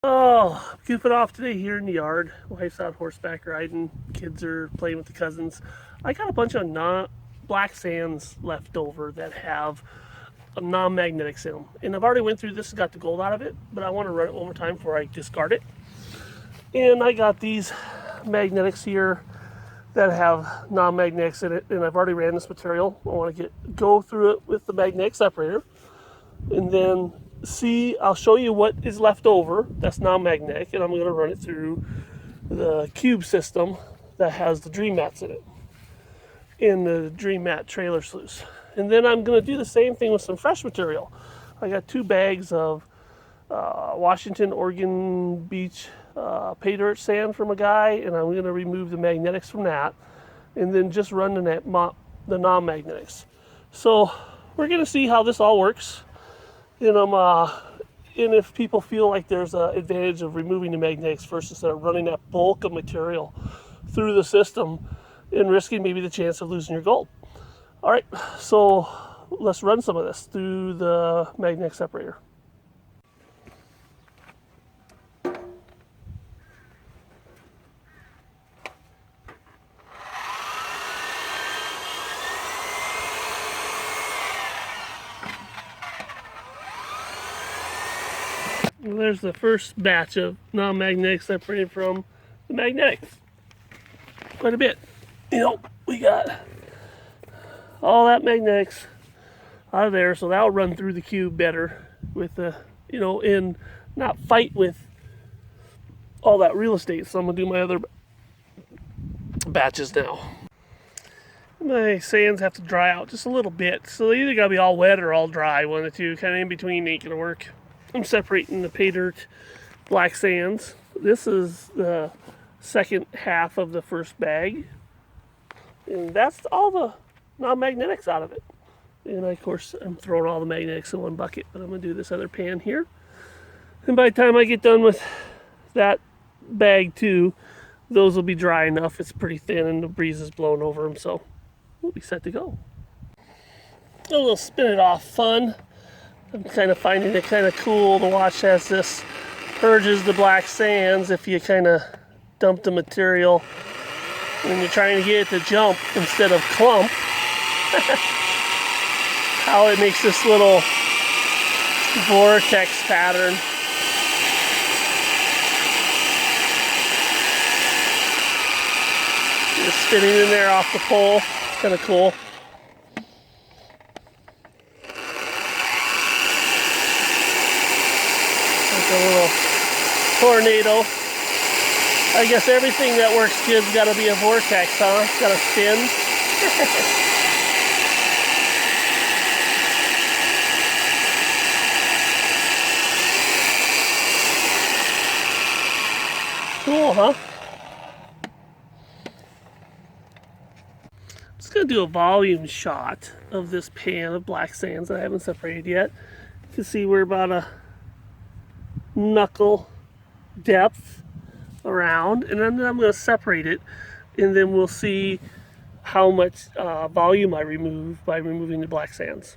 Oh, goofing off today here in the yard. Wife's out horseback riding. Kids are playing with the cousins. I got a bunch of black sands left over that have non-magnetics in them. And I've already went through this and got the gold out of it, but I want to run it one more time before I discard it. And I got these magnetics here that have non-magnetics in it, and I've already ran this material. I want to go through it with the magnetic separator and then see, I'll show you what is left over that's non-magnetic, and I'm going to run it through the cube system that has the Dream Mats in it, in the Dream Mat trailer sluice. And then I'm going to do the same thing with some fresh material. I got 2 bags of Washington, Oregon Beach pay dirt sand from a guy, and I'm going to remove the magnetics from that, and then just run the non-magnetics. So we're going to see how this all works. And if people feel like there's an advantage of removing the magnetics first instead of running that bulk of material through the system and risking maybe the chance of losing your gold. All right, so let's run some of this through the magnetic separator. Well, there's the first batch of non-magnetics separated from the magnetics. Quite a bit. We got all that magnetics out of there, so that'll run through the cube better with the, and not fight with all that real estate. So I'm gonna do my other batches now. My sands have to dry out just a little bit, so they either gotta be all wet or all dry, one of the two, kind of in between ain't gonna work. I'm separating the pay dirt black sands. This is the second half of the first bag, and that's all the non-magnetics out of it. And of course I'm throwing all the magnetics in one bucket, but I'm gonna do this other pan here, and by the time I get done with that bag too, those will be dry enough. It's pretty thin and the breeze is blowing over them, so we'll be set to go. A little spin it off fun. I'm kind of finding it kind of cool to watch as this purges the black sands. If you kind of dump the material when you're trying to get it to jump instead of clump, how it makes this little vortex pattern. Just spinning in there off the pole, kind of cool. Like a little tornado. I guess everything that works good's got to be a vortex, huh? It's got to spin. Cool, huh? Just gonna do a volume shot of this pan of black sands that I haven't separated yet. You can see we're about a knuckle depth around, and then I'm going to separate it, and then we'll see how much volume I remove by removing the black sands.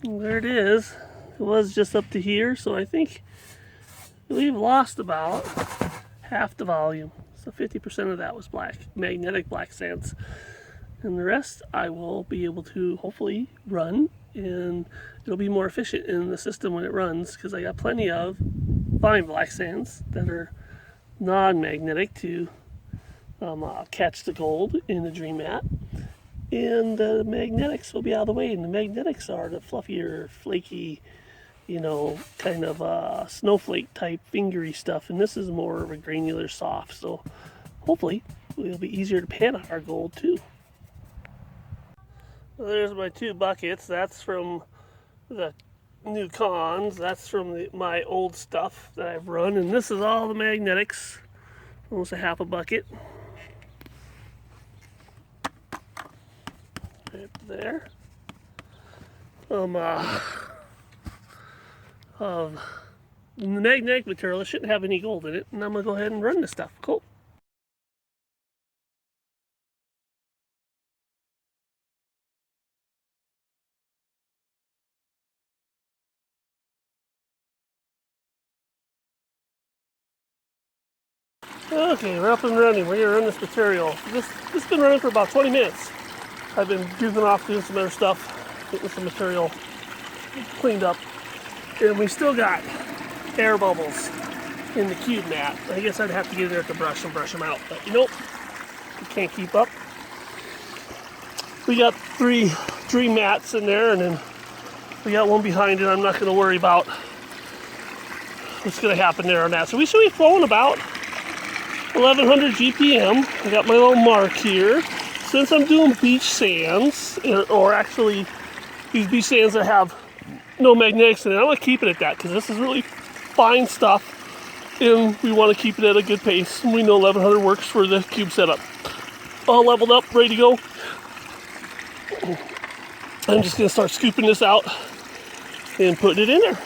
And there it is. It was just up to here, so I think we've lost about half the volume. So 50% of that was magnetic black sands, and the rest I will be able to hopefully run, and it'll be more efficient in the system when it runs, because I got plenty of fine black sands that are non-magnetic to catch the gold in the Dream Mat, and the magnetics will be out of the way. And the magnetics are the fluffier, flaky, kind of snowflake type fingery stuff, and this is more of a granular soft, so hopefully it'll be easier to pan out our gold too. Well, there's my 2 buckets. That's from the new cons. That's from my old stuff that I've run, and this is all the magnetics. Almost a half a bucket. Right there. Of magnetic material. It shouldn't have any gold in it, and I'm gonna go ahead and run this stuff. Cool. Okay, we're up and running. We're gonna run this material. This has been running for about 20 minutes. I've been goofing off doing some other stuff, getting some material cleaned up. And we still got air bubbles in the cube mat. I guess I'd have to get in there with the brush and brush them out, but nope, we can't keep up. We got 3 dream mats in there, and then we got one behind it. I'm not gonna worry about what's gonna happen there on that. So we should be flowing about 1100 GPM. I got my little mark here. Since I'm doing beach sands, or actually these beach sands that have no magnetics in it, I'm gonna keep it at that because this is really fine stuff and we want to keep it at a good pace. We know 1100 works for the cube setup. All leveled up, ready to go. I'm just gonna start scooping this out and putting it in there.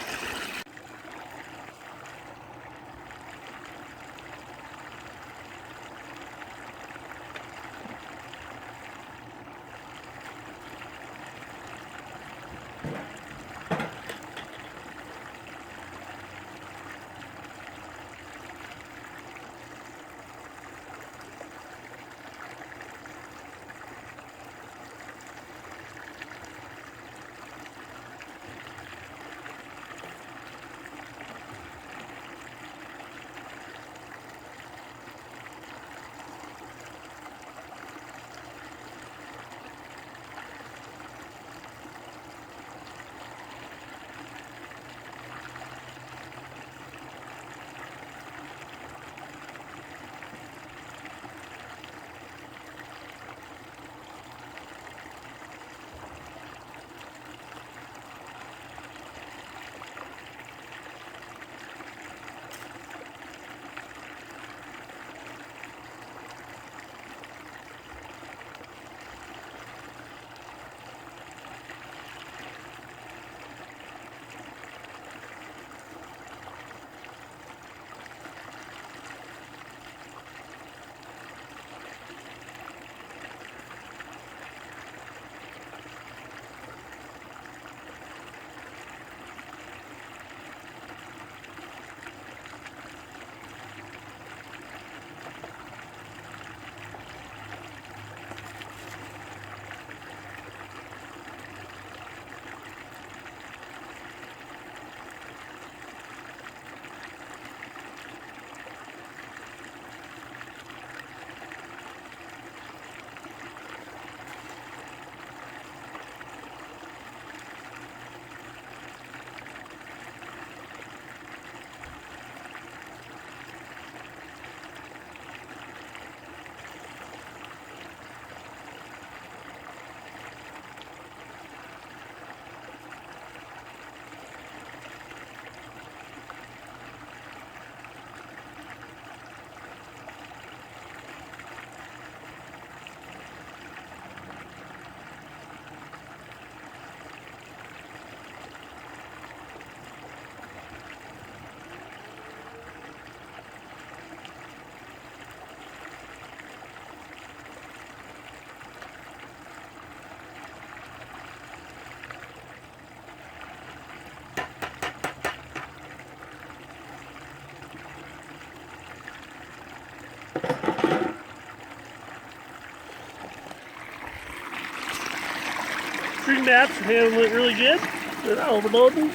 Three mats are handling it really good. They're not overloading.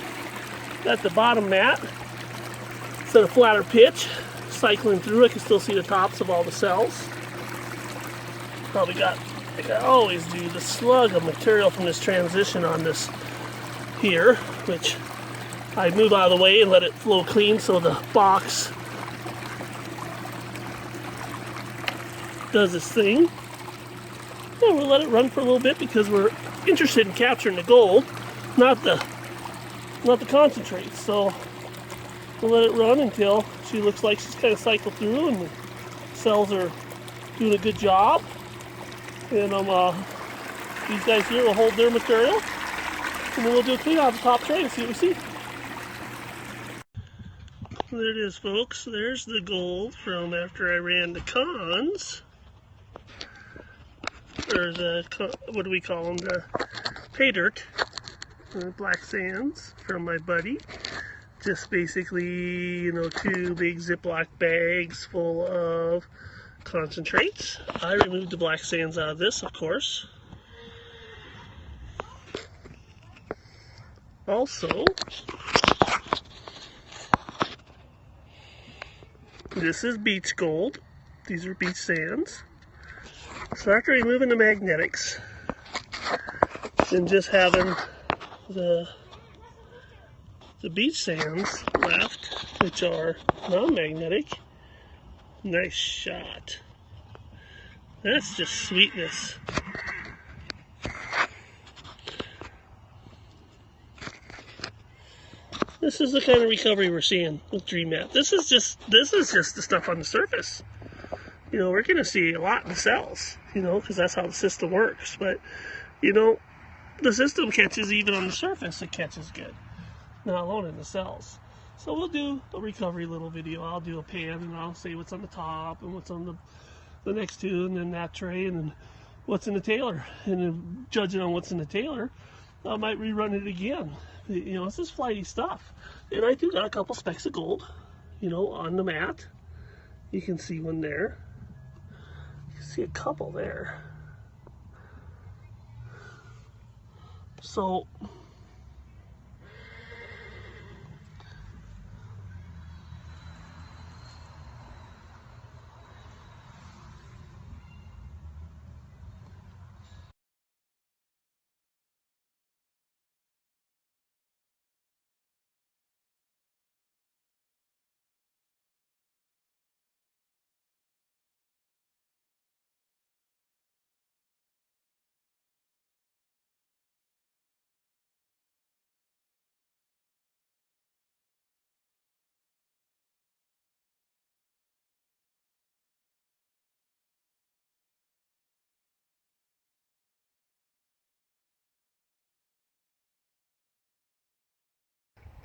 Got the bottom mat. It's at a flatter pitch. Cycling through, I can still see the tops of all the cells. Probably got, like I always do, the slug of material from this transition on this here, which I move out of the way and let it flow clean so the box does its thing. And we'll let it run for a little bit because we're interested in capturing the gold, not the concentrate. So we'll let it run until she looks like she's kind of cycled through and the cells are doing a good job. And these guys here will hold their material, and then we'll do a clean out of the top tray and see what we see. There it is, folks. There's the gold from after I ran the cons. There's a, what do we call them? The pay dirt, black sands from my buddy just basically, you know, 2 big Ziploc bags full of concentrates. I removed the black sands out of this, of course. Also, this is beach gold. These are beach sands. So after removing the magnetics and just having the beach sands left, which are non-magnetic, nice shot. That's just sweetness. This is the kind of recovery we're seeing with DreamMat. This is just the stuff on the surface. You know, we're going to see a lot in the cells, you know, because that's how the system works. But, you know, the system catches even on the surface, it catches good. Not alone in the cells. So we'll do a recovery little video. I'll do a pan and I'll say what's on the top and what's on the next two, and then that tray, and then what's in the tailer. And then judging on what's in the tailer, I might rerun it again. You know, this is flighty stuff. And I do got a couple specks of gold, you know, on the mat. You can see one there. You can see a couple there. So,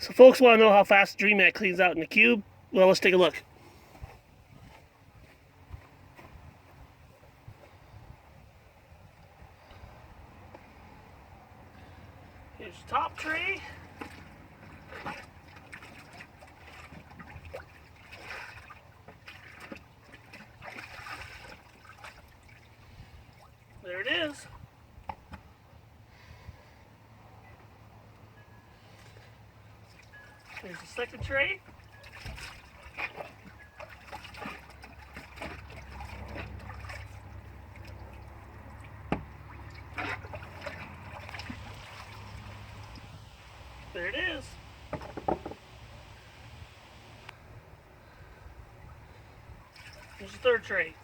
so folks want to know how fast DreamMat cleans out in the cube? Well, let's take a look. Here's the top tray. There it is. Here's the second tray. There it is. Here's the third tray.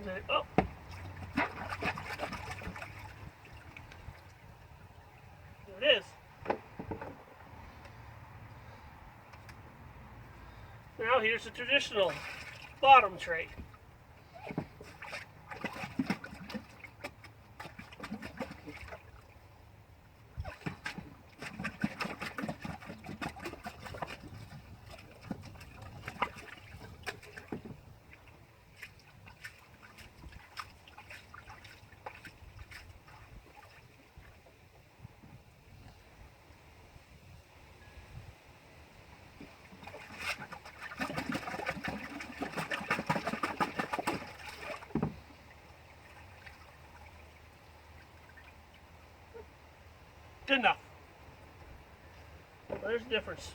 There, oh. There it is. Now here's the traditional bottom tray. Good enough. There's the difference.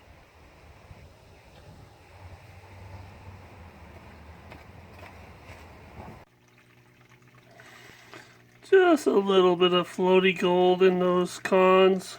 Just a little bit of floaty gold in those cons.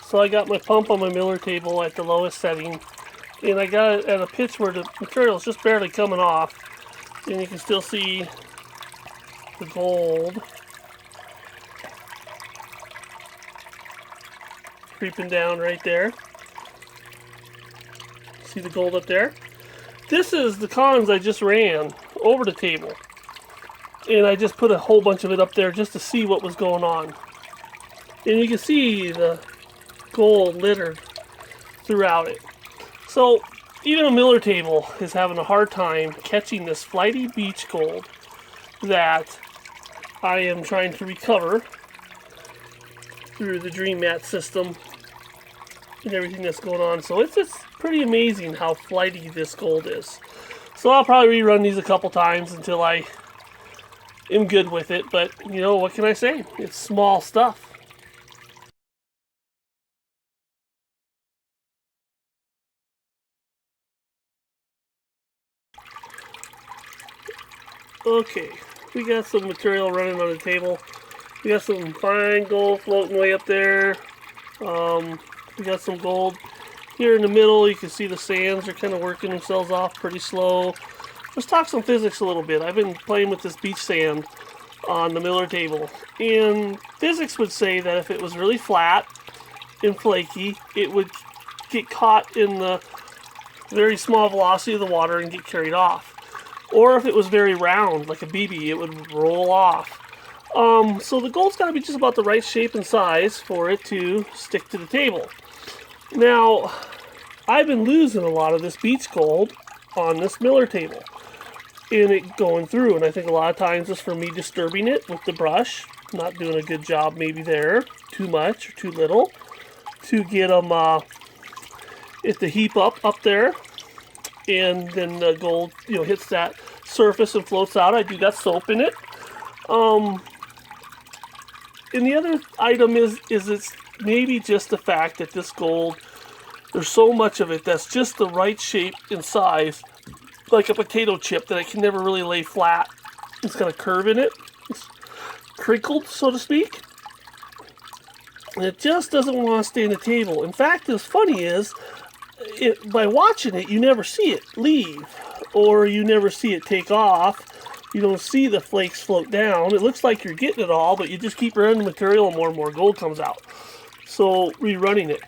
So I got my pump on my Miller table at the lowest setting, and I got it at a pitch where the material is just barely coming off, and you can still see the gold creeping down right there. See the gold up there? This is the cons I just ran over the table, and I just put a whole bunch of it up there just to see what was going on. And you can see the gold littered throughout it. So even a Miller table is having a hard time catching this flighty beach gold that I am trying to recover through the Dream Mat system and everything that's going on. So it's just pretty amazing how flighty this gold is. So I'll probably rerun these a couple times until I am good with it. But you know, what can I say? It's small stuff. Okay, we got some material running on the table. We got some fine gold floating way up there. We got some gold here in the middle. You can see the sands are kind of working themselves off pretty slow. Let's talk some physics a little bit. I've been playing with this beach sand on the Miller table, and physics would say that if it was really flat and flaky, it would get caught in the very small velocity of the water and get carried off. Or if it was very round, like a BB, it would roll off. So the gold's got to be just about the right shape and size for it to stick to the table. Now, I've been losing a lot of this beach gold on this Miller table, and it going through, and I think a lot of times it's for me disturbing it with the brush, not doing a good job maybe there, too much or too little, to get them it to heap up there, and then the gold, you know, hits that surface and floats out. I do got soap in it. And the other item is it's maybe just the fact that this gold, there's so much of it that's just the right shape and size, like a potato chip, that it can never really lay flat. It's got a curve in it. It's crinkled, so to speak. And it just doesn't want to stay in the table. In fact, what's funny is, by watching it, you never see it leave, or you never see it take off. You don't see the flakes float down. It looks like you're getting it all, but you just keep running the material and more gold comes out. So rerunning it.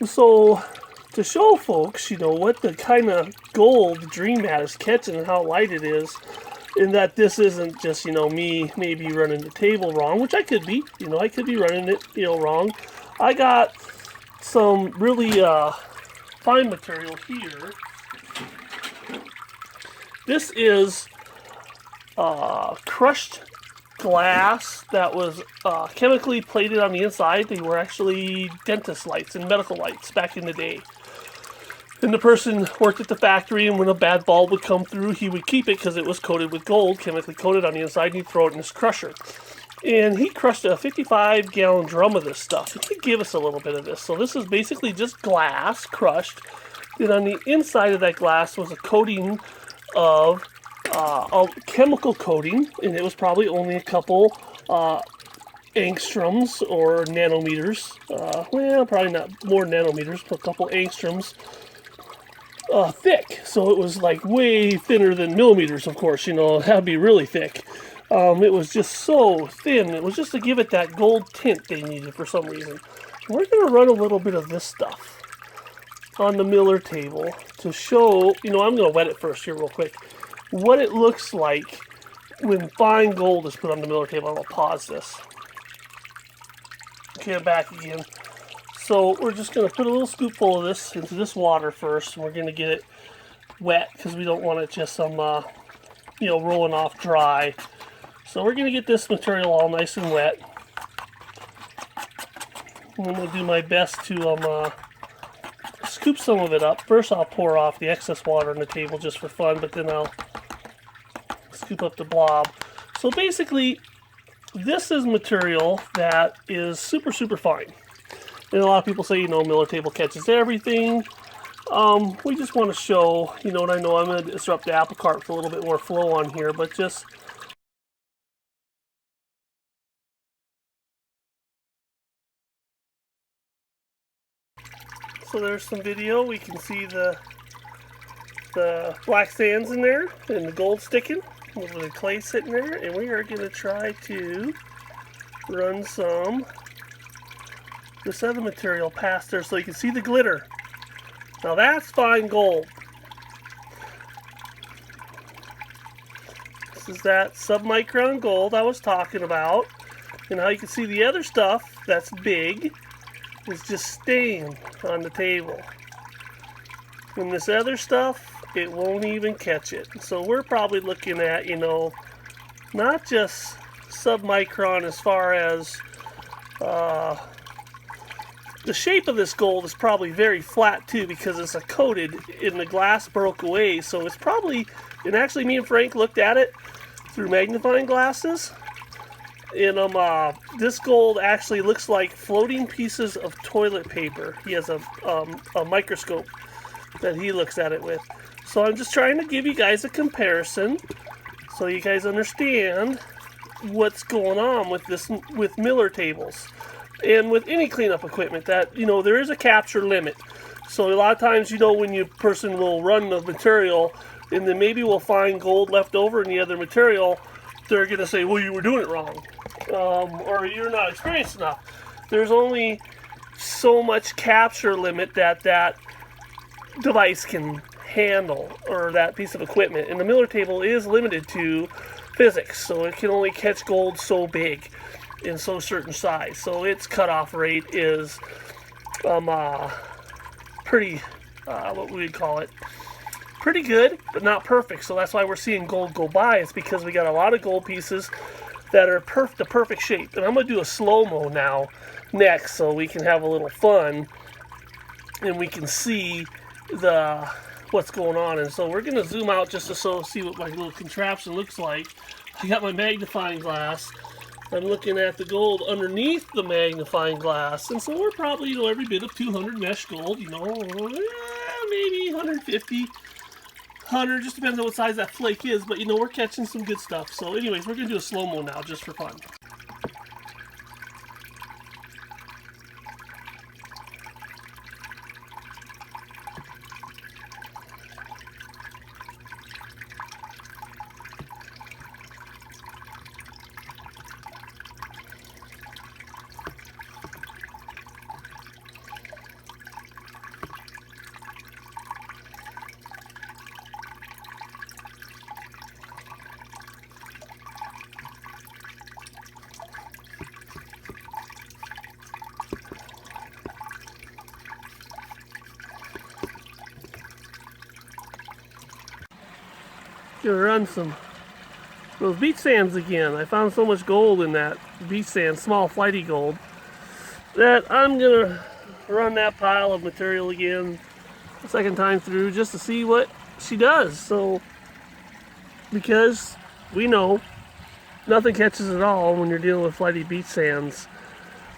So to show folks, you know, what the kind of gold the Dream Mat is catching and how light it is, and that this isn't just, you know, me maybe running the table wrong, which I could be. You know, I could be running it, you know, wrong. I got some really fine material here. This is crushed glass that was chemically plated on the inside. They were actually dentist lights and medical lights back in the day. And the person worked at the factory, and when a bad bulb would come through, he would keep it because it was coated with gold, chemically coated on the inside, and he'd throw it in his crusher. And he crushed a 55-gallon drum of this stuff. He could give us a little bit of this. So this is basically just glass crushed. And on the inside of that glass was a coating of a chemical coating, and it was probably only a couple angstroms or nanometers. Well, probably not more nanometers, but a couple angstroms thick. So it was like way thinner than millimeters, of course. You know, that'd be really thick. It was just so thin. It was just to give it that gold tint they needed for some reason. We're going to run a little bit of this stuff on the Miller table to show, you know, I'm going to wet it first here real quick, what it looks like when fine gold is put on the Miller table. I'm going to pause this. Okay, I'm back again. So we're just going to put a little scoopful of this into this water first, and we're going to get it wet because we don't want it just some, you know, rolling off dry. So we're going to get this material all nice and wet. I'm going to do my best to scoop some of it up. First I'll pour off the excess water on the table just for fun, but then I'll scoop up the blob. So basically, this is material that is super, super fine. And a lot of people say, you know, Miller table catches everything. We just want to show, you know, and I know I'm going to disrupt the apple cart for a little bit more flow on here, but just So there's some video. We can see the black sands in there and the gold sticking. A little bit of clay sitting there. And we are going to try to run this other material past there so you can see the glitter. Now that's fine gold. This is that submicron gold I was talking about. And now you can see the other stuff that's big is just staying on the table. And this other stuff, it won't even catch it. So we're probably looking at, you know, not just submicron as far as the shape of this gold is probably very flat too because it's a coated and the glass broke away. So it's probably, and actually me and Frank looked at it through magnifying glasses. And this gold actually looks like floating pieces of toilet paper. He has a microscope that he looks at it with. So I'm just trying to give you guys a comparison so you guys understand what's going on with with Miller tables and with any cleanup equipment. That, you know, there is a capture limit. So a lot of times, you know, when a person will run the material and then maybe we'll find gold left over in the other material, they're going to say, well, you were doing it wrong, or you're not experienced enough. There's only so much capture limit that device can handle, or that piece of equipment. And the Miller table is limited to physics, so it can only catch gold so big in so certain size. So its cutoff rate is pretty, what we would call it, pretty good, but not perfect. So that's why we're seeing gold go by. It's because we got a lot of gold pieces that are the perfect shape. And I'm going to do a slow-mo now next so we can have a little fun and we can see what's going on. And so we're going to zoom out just to see what my little contraption looks like. I got my magnifying glass. I'm looking at the gold underneath the magnifying glass. And so we're probably, you know, every bit of 200 mesh gold, you know, maybe 150, 100, just depends on what size that flake is. But, you know, we're catching some good stuff. So anyways, we're going to do a slow-mo now just for fun. Gonna run those beach sands again. I found so much gold in that beach sand, small flighty gold, that I'm gonna run that pile of material again the second time through just to see what she does. So, because we know nothing catches at all when you're dealing with flighty beach sands,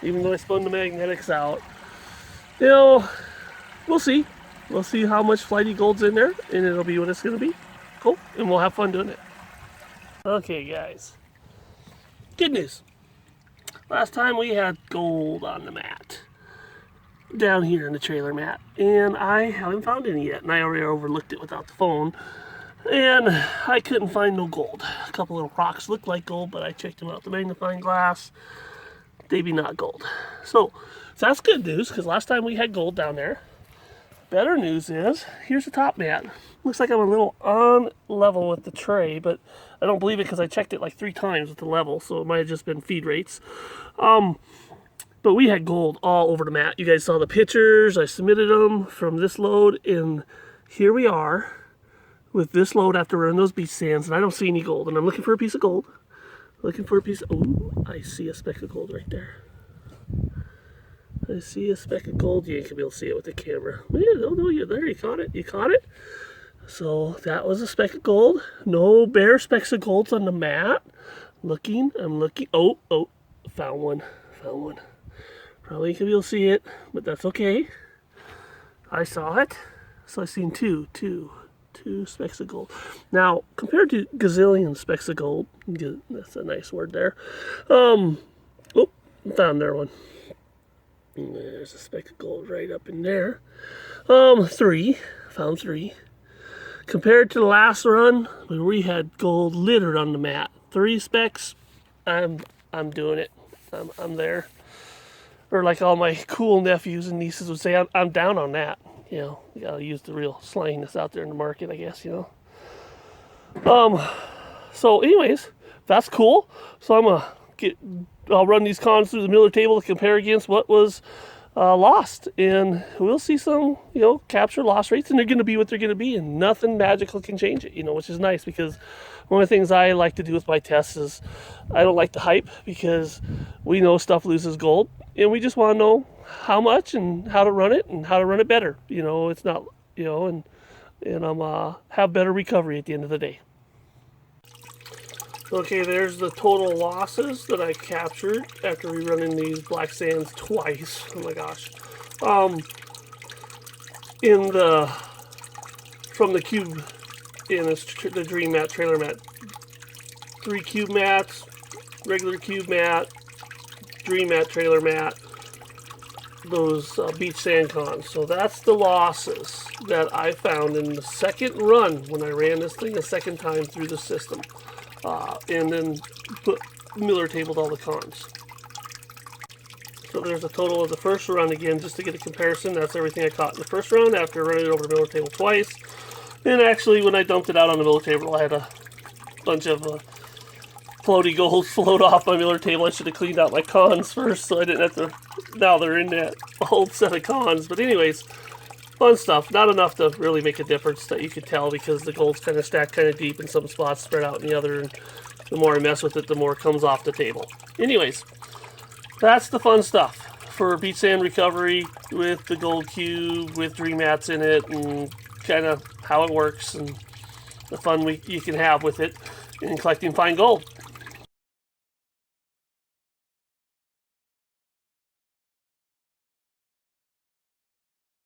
even though I spun the magnetics out. You know, we'll see. We'll see how much flighty gold's in there, and it'll be what it's gonna be. Cool, and we'll have fun doing it. Okay, guys. Good news. Last time we had gold on the mat. Down here in the trailer mat. And I haven't found any yet. And I already overlooked it without the phone. And I couldn't find no gold. A couple little rocks looked like gold, but I checked them out with the magnifying glass. They be not gold. So that's good news, because last time we had gold down there. Better news is, here's the top mat. Looks like I'm a little on level with the tray, but I don't believe it because I checked it like 3 times with the level, so it might have just been feed rates. But we had gold all over the mat. You guys saw the pictures. I submitted them from this load, and here we are with this load after running those beach sands, and I don't see any gold. And I'm looking for a piece of gold. Looking for a piece of, oh, I see a speck of gold right there. I see a speck of gold. You ain't gonna be able to see it with the camera. Yeah, no, there, you caught it. You caught it. So that was a speck of gold. No bare specks of gold on the mat. I'm looking. Oh, found one. Probably ain't gonna be able to see it, but that's okay. I saw it. So I seen two specks of gold. Now, compared to gazillion specks of gold, that's a nice word there. Oh, found there one. And there's a speck of gold right up in there. 3. Found 3. Compared to the last run, where we had gold littered on the mat. 3 specks, I'm doing it. I'm there. Or like all my cool nephews and nieces would say, I'm down on that. You know, you gotta use the real slang that's out there in the market, I guess, you know. So anyways, that's cool. So I'll run these cons through the Miller table to compare against what was lost, and we'll see some, you know, capture loss rates, and they're going to be what they're going to be, and nothing magical can change it, you know, which is nice, because one of the things I like to do with my tests is I don't like to hype, because we know stuff loses gold, and we just want to know how much and how to run it and how to run it better. You know, it's not, you know, and have better recovery at the end of the day. Okay, there's the total losses that I captured after rerunning these black sands twice. Oh my gosh. From the cube in the dream mat, trailer mat, 3 cube mats, regular cube mat, dream mat, trailer mat, those beach sand cons. So that's the losses that I found in the second run when I ran this thing a second time through the system. And then Miller tabled all the cons. So there's a total of the first run again, just to get a comparison. That's everything I caught in the first run after running it over the Miller table twice. And actually, when I dumped it out on the Miller table, I had a bunch of floaty gold float off my Miller table. I should have cleaned out my cons first, so I didn't have to. Now they're in that old set of cons. But anyways, fun stuff. Not enough to really make a difference that you could tell, because the gold's kind of stacked kind of deep in some spots, spread out in the other. And the more I mess with it, the more it comes off the table. Anyways, that's the fun stuff for beach sand recovery with the gold cube, with dream mats in it, and kind of how it works and the fun you can have with it in collecting fine gold.